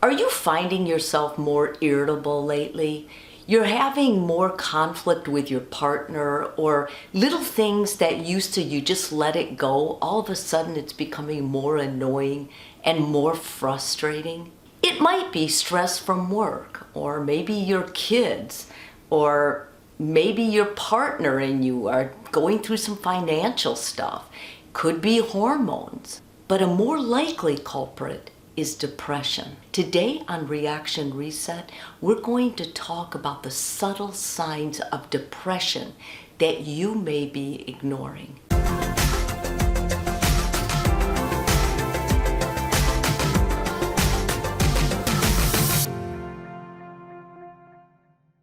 Are you finding yourself more irritable lately? You're having more conflict with your partner, or little things that used to you just let it go, all of a sudden it's becoming more annoying and more frustrating. It might be stress from work, or maybe your kids, or maybe your partner and you are going through some financial stuff. Could be hormones. But a more likely culprit is depression. Today on Reaction Reset, we're going to talk about the subtle signs of depression that you may be ignoring.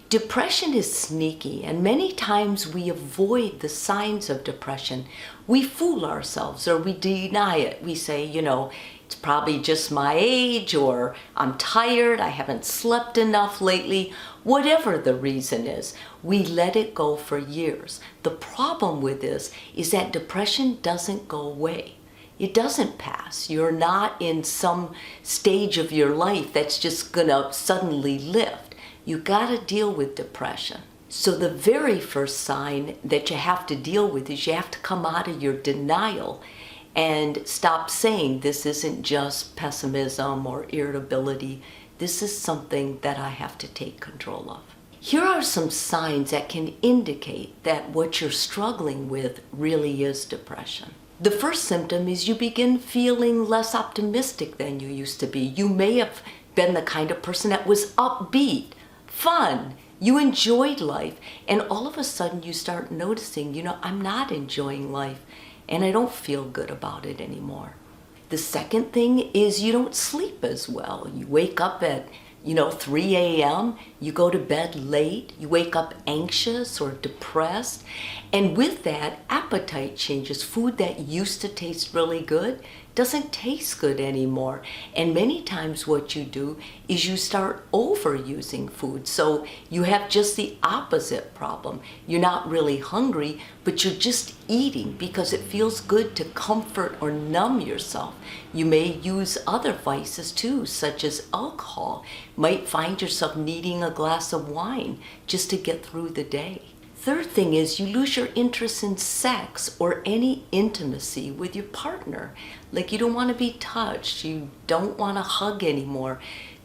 Depression is sneaky, and many times we avoid the signs of depression. We fool ourselves or we deny it. We say, it's probably just my age, or I'm tired, I haven't slept enough lately. Whatever the reason is, we let it go for years. The problem with this is that depression doesn't go away. It doesn't pass. You're not in some stage of your life that's just gonna suddenly lift. You gotta deal with depression. So the very first sign that you have to deal with is you have to come out of your denial and stop saying this isn't just pessimism or irritability. This is something that I have to take control of. Here are some signs that can indicate that what you're struggling with really is depression. The first symptom is you begin feeling less optimistic than you used to be. You may have been the kind of person that was upbeat, fun, you enjoyed life, and all of a sudden you start noticing, I'm not enjoying life and I don't feel good about it anymore. The second thing is you don't sleep as well. You wake up at 3 a.m., you go to bed late, you wake up anxious or depressed, and with that, appetite changes. Food that used to taste really good doesn't taste good anymore. And many times what you do is you start overusing food. So you have just the opposite problem. You're not really hungry, but you're just eating because it feels good to comfort or numb yourself. You may use other vices too, such as alcohol. Might find yourself needing a glass of wine just to get through the day. Third thing is you lose your interest in sex or any intimacy with your partner. Like you don't want to be touched, you don't want to hug anymore.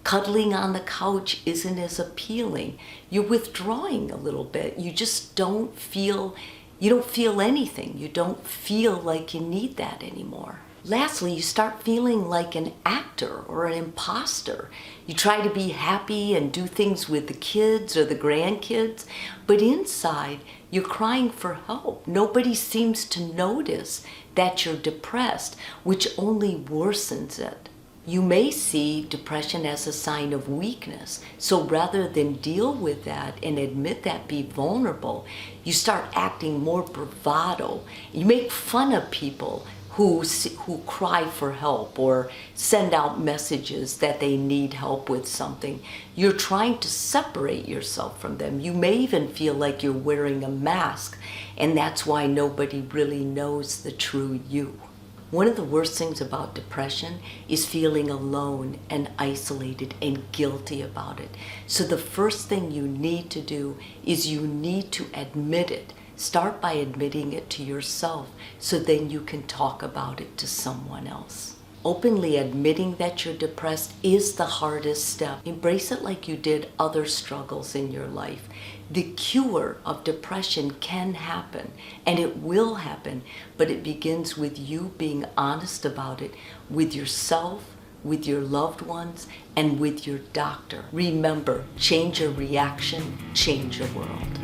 Cuddling on the couch isn't as appealing. You're withdrawing a little bit. You just don't feel anything. You don't feel like you need that anymore. Lastly, you start feeling like an actor or an imposter. You try to be happy and do things with the kids or the grandkids, but inside you're crying for help. Nobody seems to notice that you're depressed, which only worsens it. You may see depression as a sign of weakness. So rather than deal with that and admit that, be vulnerable, you start acting more bravado. You make fun of people who cry for help or send out messages that they need help with something. You're trying to separate yourself from them. You may even feel like you're wearing a mask, and that's why nobody really knows the true you. One of the worst things about depression is feeling alone and isolated and guilty about it. So the first thing you need to do is you need to admit it. Start by admitting it to yourself so then you can talk about it to someone else. Openly admitting that you're depressed is the hardest step. Embrace it like you did other struggles in your life. The cure of depression can happen, and it will happen, but it begins with you being honest about it with yourself, with your loved ones, and with your doctor. Remember, change your reaction, change your world.